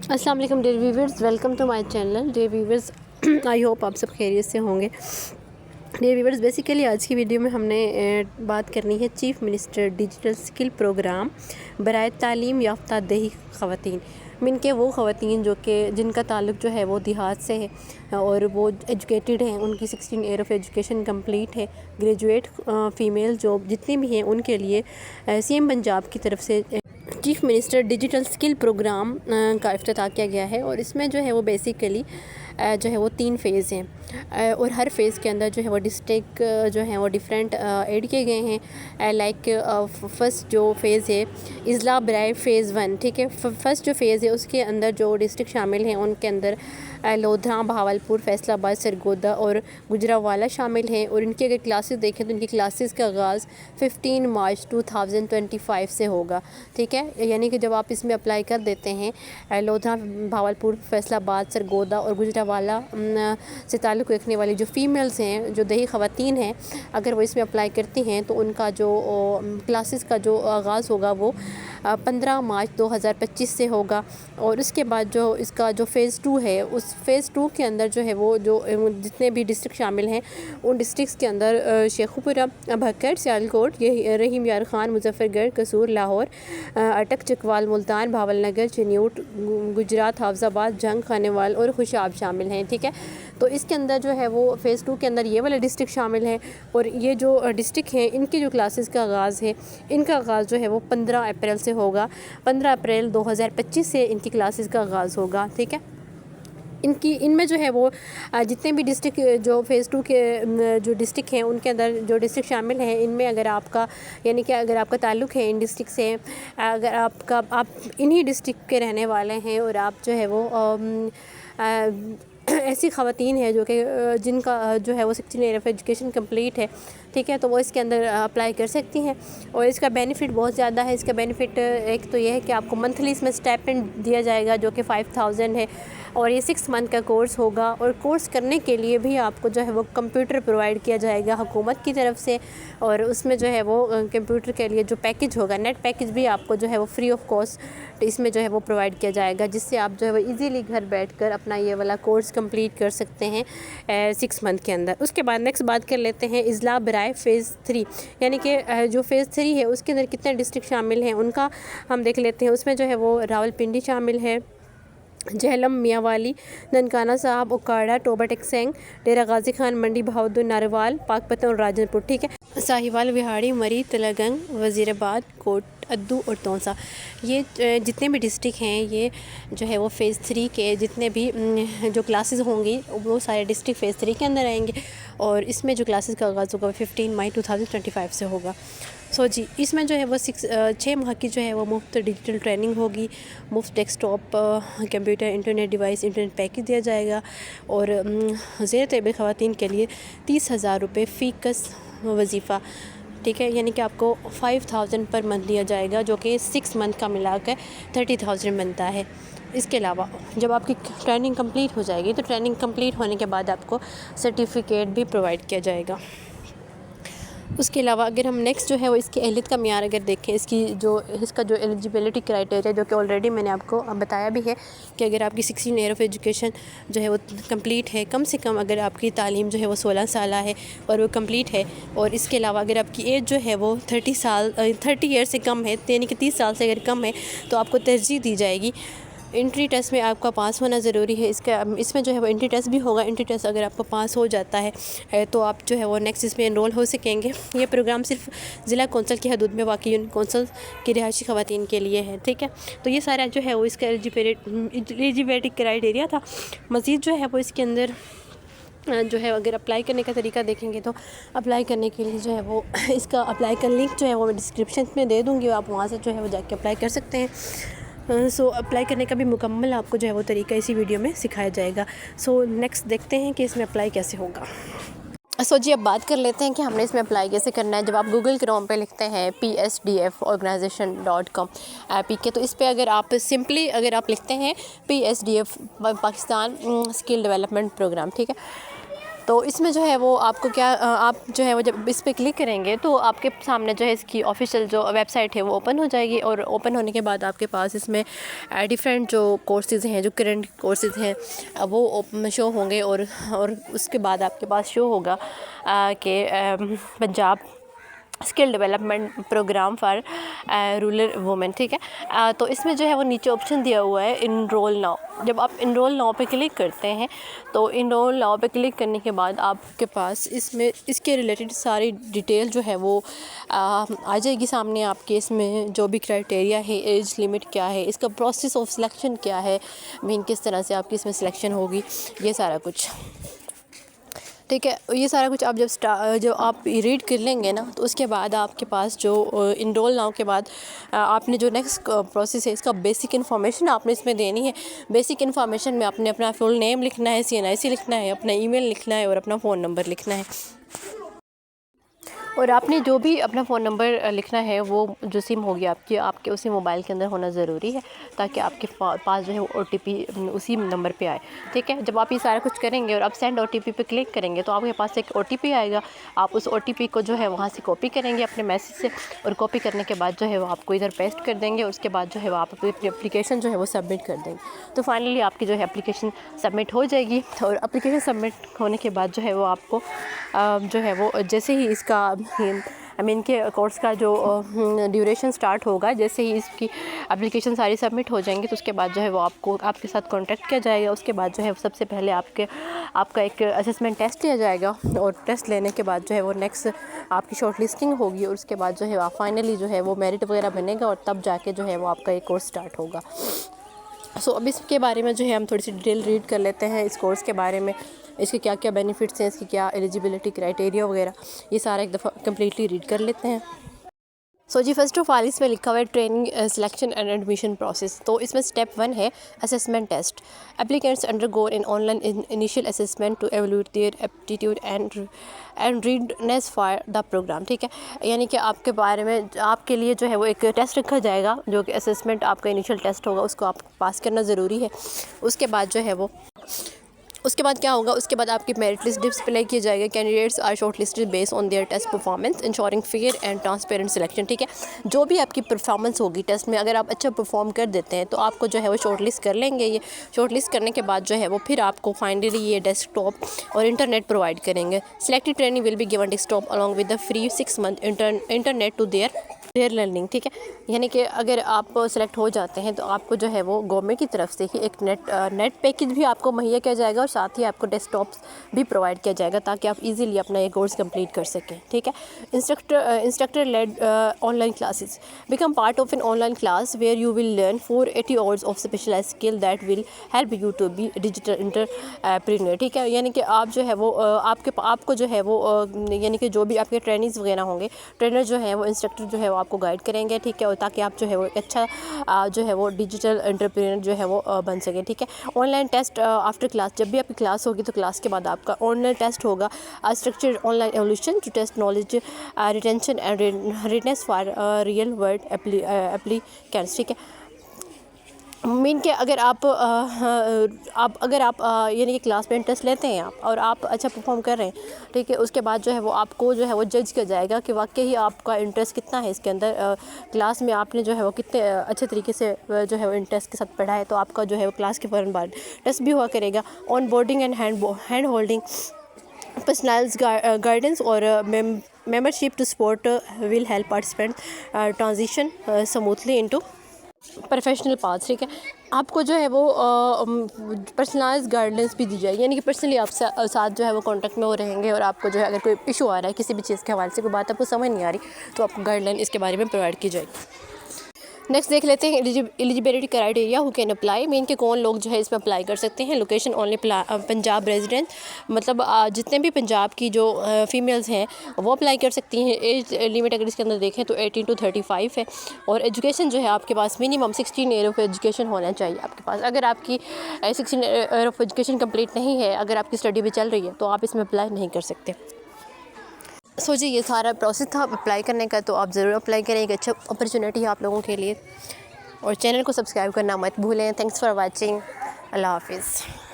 अस्सलाम वालेकुम dear viewers, welcome to my channel dear viewers. I hope आप सब खैरियत से होंगे। डियर व्यूवर्स, बेसिकली आज की वीडियो में हमने बात करनी है chief minister digital skill programme बराए तालीम याफ्ता दही ख़वातीन। मीन के वो ख़वातीन जो कि जिनका ताल्लुक़ जो है वो देहात से है और वो एजुकेटेड हैं, उनकी 16 ईयर ऑफ एजुकेशन कंप्लीट है, ग्रेजुएट फ़ीमेल जो जितनी भी हैं उनके लिए सीएम पंजाब की तरफ से chief minister digital skill program का इफ्तिताह किया गया है। और इसमें जो है वो बेसिकली जो है वो 3 फ़ेज़ हैं और हर फेज़ के अंदर जो है वो डिस्ट्रिक्ट जो है वो डिफरेंट ऐड किए गए हैं। लाइक फ़र्स्ट जो फ़ेज़ है इज़ला बराए फ़ेज़ 1, ठीक है। फ़र्स्ट जो फ़ेज़ है उसके अंदर जो डिस्ट्रिक्ट शामिल हैं उनके अंदर लोधरा, बहावलपुर, फैसलाबाद, सरगोदा और गुजरावाला शामिल हैं। और इनकी अगर क्लासेस देखें तो इनकी क्लासेस का आगाज़ 15 मार्च 2025 से होगा, ठीक है। यानी कि जब आप इसमें अप्लाई कर देते हैं लोधरा, बहावलपुर, फैसलाबाद, सरगोदा और गुजरावाला से ताल्लुक़ रखने वाली जो फ़ीमेल्स हैं, जो दही ख़वातीन हैं, अगर वो इसमें अप्लाई करती हैं तो उनका जो क्लासेस का जो आगाज़ होगा वो 15 मार्च 2025 से होगा। और उसके बाद जो इसका जो फ़ेज़ 2 है, उस फ़ेज़ 2 के अंदर जो है वो जो जितने भी डिस्ट्रिक्ट शामिल हैं उन डिस्ट्रिक्स के अंदर शेखुपुरा, भक्कर, सियालकोट, ये रहीम यार ख़ान, मुजफ़्फ़रगढ़, कसूर, लाहौर, अटक, चकवाल, मुल्तान, भावलनगर, चिन्यूट, गुजरात, हाफजाबाद, जंग, खानेवाल और खुशाब शामिल हैं, ठीक है। तो इसके अंदर जो है वो फ़ेज़ 2 के अंदर ये वाले डिस्ट्रिक्ट शामिल हैं। और ये जो डिस्ट्रिक्ट हैं इनकी जो क्लासेस का आगाज़ है, इनका आगाज़ जो है वो 15 अप्रैल से होगा। 15 अप्रैल 2025 से इनकी क्लासेस का आगाज़ होगा, ठीक है। इनमें जो है वो जितने भी डिस्ट्रिक्ट जो फ़ेज़ 2 के जो डिस्ट्रिक्ट हैं उनके अंदर जो डिस्ट्रिक्ट शामिल हैं, इनमें अगर आपका यानी कि अगर आपका ताल्लुक़ है इन डिस्ट्रिक्ट से, अगर आप इन्हीं डिस्ट्रिक्ट के रहने वाले हैं और आप जो है वो ऐसी ख़वातीन है जो कि जिनका जो है वो 16 ईयर ऑफ एजुकेशन कंप्लीट है, ठीक है, तो वो इसके अंदर अप्लाई कर सकती हैं। और इसका बेनिफ़िट बहुत ज़्यादा है। इसका बेनिफ़िट एक तो ये है कि आपको मंथली इसमें स्टाइपेंड दिया जाएगा जो कि 5000 है और ये 6 मंथ का कोर्स होगा। और कोर्स करने के लिए भी आपको जो है वो कंप्यूटर प्रोवाइड किया जाएगा हुकूमत की तरफ से। और उसमें जो है वो कंप्यूटर के लिए जो पैकेज होगा, नेट पैकेज भी आपको जो है वो फ्री ऑफ कॉस्ट इसमें जो है वो प्रोवाइड किया जाएगा, जिससे आप जो है वो ईज़िली घर बैठकर अपना ये वाला कोर्स कंप्लीट कर सकते हैं 6 मंथ के अंदर। उसके बाद नेक्स्ट बात कर लेते हैं इज़ला बराए फ़ेज़ 3, यानी कि जो फ़ेज़ 3 है उसके अंदर कितने डिस्ट्रिक्ट शामिल हैं उनका हम देख लेते हैं। उसमें जो है वो रावलपिंडी शामिल है, जहलम, मियांवाली, ननकाना साहब, उकाड़ा, टोबा टेक्सेंग, डेरा गाजी खान, मंडी बहादुर, नारवाल, पाकपतन और राजनपुर, ठीक है। साहिवाल, विहाड़ी, मरी, तलगंग, वज़ीराबाद, कोट अद्दू और तौसा, ये जितने भी डिस्ट्रिक्ट हैं ये जो है वो फ़ेज़ 3 के जितने भी जो क्लासेस होंगी वो सारे डिस्ट्रिक्ट फ़ेज़ 3 के अंदर आएंगे। और इसमें जो क्लासेस का आगाज़ होगा 15 मई 2025 से होगा। जी, इसमें जो है वो 6 माह की जो है वो मुफ्त डिजिटल ट्रेनिंग होगी, मुफ्त desktop, computer, internet device, internet package दिया जाएगा। और ज़ेर तैयब ख़वातीन के लिए 30,000 रुपये फ़ी कस वजीफ़ा, ठीक है, यानी कि आपको 5000 पर मंथ दिया जाएगा जो कि 6 मंथ का मिलाकर 30,000 बनता है। इसके अलावा जब आपकी ट्रेनिंग कंप्लीट हो जाएगी तो ट्रेनिंग कंप्लीट होने के बाद आपको सर्टिफिकेट भी प्रोवाइड किया जाएगा। उसके अलावा अगर हम नेक्स्ट जो है वो इसकी अहलियत का मियार अगर देखें, इसका जो एलिजिबिलिटी क्राइटेरिया जो कि ऑलरेडी मैंने आपको बताया भी है कि अगर आपकी 16 ईयर ऑफ एजुकेशन जो है वो कंप्लीट है, कम से कम अगर आपकी तालीम जो है वो 16 साल है और वो कंप्लीट है, और इसके अलावा अगर आपकी एज जो है वो 30 ईयर से कम है, यानी कि 30 साल से अगर कम है तो आपको तरजीह दी जाएगी। एंट्री टेस्ट में आपका पास होना ज़रूरी है। इसमें जो है वो एंट्री टेस्ट भी होगा। एंट्री टेस्ट अगर आपका पास हो जाता है तो आप जो है वो नेक्स्ट इसमें एनरोल हो सकेंगे। ये प्रोग्राम सिर्फ ज़िला कौंसल की हदूद में वाक़ई यूनिट कौंसल की रिहायशी ख़वातीन के लिए है, ठीक है। तो ये सारा जो है वो इसका एलिजिबिलिटी क्राइटेरिया था। मज़ीद जो है वो इसके अंदर जो है अगर अप्लाई करने का तरीका देखेंगे तो अप्लाई करने के लिए जो है वो इसका अप्लाई का लिंक जो है वो मैं डिस्क्रिप्शन में दे दूँगी, आप वहाँ से जो है वो जाके अप्लाई कर सकते हैं। अप्लाई करने का भी मुकम्मल आपको जो है वो तरीका इसी वीडियो में सिखाया जाएगा। नेक्स्ट देखते हैं कि इसमें अप्लाई कैसे होगा। जी, अब बात कर लेते हैं कि हमने इसमें अप्लाई कैसे करना है। जब आप गूगल क्रोम पे लिखते हैं psdforganisation.com PK, तो इस पर अगर आप सिंपली अगर आप लिखते हैं PSDF Pakistan skill development program, ठीक है, तो इसमें जो है वो आपको क्या आप जो है वो जब इस पर क्लिक करेंगे तो आपके सामने जो है इसकी ऑफिशियल जो वेबसाइट है वो ओपन हो जाएगी। और ओपन होने के बाद आपके पास इसमें डिफरेंट जो कोर्सेज़ हैं, जो करंट कोर्सेज़ हैं वो शो होंगे। और उसके बाद आपके पास शो होगा कि Punjab skill development program for rural women, ठीक है। तो इसमें जो है वो नीचे ऑप्शन दिया हुआ है इनरोल नाउ। जब आप इनरोल नाउ पे क्लिक करते हैं तो इनरोल नाउ पे क्लिक करने के बाद आपके पास इसमें इसके रिलेटेड सारी डिटेल जो है वो आ जाएगी सामने आपके। इसमें जो भी क्राइटेरिया है, एज लिमिट क्या है, इसका प्रोसेस ऑफ सिलेक्शन क्या है, मीन किस तरह से आपकी इसमें सिलेक्शन होगी, ये सारा कुछ, ठीक है। ये सारा कुछ आप जब आप रीड कर लेंगे ना तो उसके बाद आपके पास जो इनरोल नाउ के बाद आपने जो नेक्स्ट प्रोसेस है इसका बेसिक इन्फॉर्मेशन आपने इसमें देनी है। बेसिक इन्फॉर्मेशन में आपने अपना फुल नेम लिखना है, CNIC लिखना है, अपना ईमेल लिखना है और अपना फ़ोन नंबर लिखना है। और आपने जो भी अपना फ़ोन नंबर लिखना है वो जो सिम होगी आपके उसी मोबाइल के अंदर होना ज़रूरी है, ताकि आपके पास जो है वो OTP उसी नंबर पे आए, ठीक है। जब आप ये सारा कुछ करेंगे और आप सेंड OTP पे क्लिक करेंगे तो आपके पास एक OTP आएगा। आप उस OTP को जो है वहाँ से कॉपी करेंगे अपने मैसेज से, और कॉपी करने के बाद जो है वो आपको इधर पेस्ट कर देंगे। और उसके बाद जो है वो आप अपनी एप्लीकेशन जो है वो सबमिट कर देंगे। तो फाइनली आपकी जो है एप्लीकेशन सबमिट हो जाएगी। और एप्लीकेशन सबमिट होने के बाद जो है वो आपको जो है वो जैसे ही इसका के कोर्स का जो ड्यूरेशन स्टार्ट होगा, जैसे ही इसकी एप्लीकेशन सारी सबमिट हो जाएंगी तो उसके बाद जो है वो आपके साथ कांटेक्ट किया जाएगा। उसके बाद जो है सबसे पहले आपका एक असेसमेंट टेस्ट लिया जाएगा। और टेस्ट लेने के बाद जो है वो नेक्स्ट आपकी शॉर्ट लिस्टिंग होगी। और उसके बाद जो है आप फाइनली जो है वो मेरिट वगैरह बनेगा और तब जाके जो है वो आपका एक कोर्स स्टार्ट होगा। सो अब इसके बारे में जो है हम थोड़ी सी डिटेल रीड कर लेते हैं इस कोर्स के बारे में, इसके क्या क्या बेनिफिट्स हैं, इसकी क्या एलिजिबिलिटी क्राइटेरिया वगैरह, ये सारा एक दफ़ा कम्प्लीटली रीड कर लेते हैं। सो जी फर्स्ट ऑफ ऑल इसमें लिखा हुआ है training selection and admission process. तो इसमें स्टेप 1 है assessment test. Applicants undergo an online initial assessment to evaluate their aptitude and readiness for the programme, ठीक है। यानी कि आपके बारे में आपके लिए जो है वो एक टेस्ट रखा जाएगा, जो कि असेसमेंट आपका इनिशियल टेस्ट होगा, उसको आप पास करना ज़रूरी है। उसके बाद क्या होगा, उसके बाद आपकी मेरिट लिस्ट डिस्प्ले की जाएगी। Candidates are short listed based on their test performance ensuring fair and transparent selection, ठीक है। जो भी आपकी परफॉर्मेंस होगी टेस्ट में, अगर आप अच्छा परफॉर्म कर देते हैं तो आपको जो है वो शॉर्ट लिस्ट कर लेंगे। ये शॉर्ट लिस्ट करने के बाद जो है वो फिर आपको फाइनली ये डेस्कटॉप और इंटरनेट प्रोवाइड करेंगे। Selected training will be given desktop along with the free 6 month internet to their learning, ठीक है। यानी कि अगर आप सेलेक्ट हो जाते हैं तो आपको जो है वो गवर्नमेंट की तरफ से ही एक नेट पैकेज भी आपको मुहैया किया जाएगा और साथ ही आपको डेस्कटॉप्स भी प्रोवाइड किया जाएगा, ताकि आप इजीली अपना ये कोर्स कंप्लीट कर सकें, ठीक है। Instructor led online classes become part of an online class where you will learn 480 hours of specialized skill that will help you to be digital entrepreneur, ठीक है। यानी कि आप जो है वो आपको जो है वो यानी कि जो भी आपके ट्रेनिंग्स वगैरह होंगे, ट्रेनर जो है वो इंस्ट्रक्टर जो है वो आपको गाइड करेंगे, ठीक है। और ताकि आप जो है वो अच्छा जो है वो डिजिटल एंटरप्रेन्योर जो है वो बन सके, ठीक है। ऑनलाइन टेस्ट आफ्टर क्लास, जब भी आपकी क्लास होगी तो क्लास के बाद आपका ऑनलाइन टेस्ट होगा। Structured online evolution to test knowledge retention and readiness for real world applicants, ठीक है। मीन के अगर आप यानी कि क्लास में इंटरेस्ट लेते हैं आप और आप अच्छा परफॉर्म कर रहे हैं, ठीक है, उसके बाद जो है वो आपको जो है वो जज किया जाएगा कि वाकई ही आपका इंटरेस्ट कितना है इसके अंदर। क्लास में आपने जो है वो कितने अच्छे तरीके से जो है वो इंटरेस्ट के साथ पढ़ा है, तो आपका जो है वो क्लास के फ़ौरन बाद टेस्ट भी हुआ करेगा। On boarding and hand holding personalised guidance और membership to sport will help participants transition smoothly into professional path, ठीक है। आपको जो है वो पर्सनलाइज गाइडेंस भी दी जाएगी, यानी कि पर्सनली आप साथ जो है वो कांटेक्ट में वो रहेंगे। और आपको जो है अगर कोई इशू आ रहा है किसी भी चीज़ के हवाले से, कोई बात आपको समझ नहीं आ रही, तो आपको गाइडलाइन इसके बारे में प्रोवाइड की जाएगी। नेक्स्ट देख लेते हैं eligibility criteria who can apply. Mean के कौन लोग जो है इसमें अप्लाई कर सकते हैं। लोकेशन ओनली पंजाब रेजिडेंट, मतलब जितने भी पंजाब की जो फीमेल्स हैं वो अप्लाई कर सकती हैं। एज लिमिट अगर इसके अंदर देखें तो 18 to 35 है। और एजुकेशन जो है आपके पास मिनिमम 16 ईयर ऑफ एजुकेशन होना चाहिए आपके पास। अगर आपकी 16 ईयर ऑफ एजुकेशन कंप्लीट नहीं है, अगर आपकी स्टडी भी चल रही है, तो आप इसमें अप्लाई नहीं कर सकते। जी ये सारा प्रोसेस था अप्लाई करने का, तो आप ज़रूर अप्लाई करें, एक अच्छा अपॉर्चुनिटी है आप लोगों के लिए। और चैनल को सब्सक्राइब करना मत भूलें। Thanks for watching. अल्लाह हाफिज़।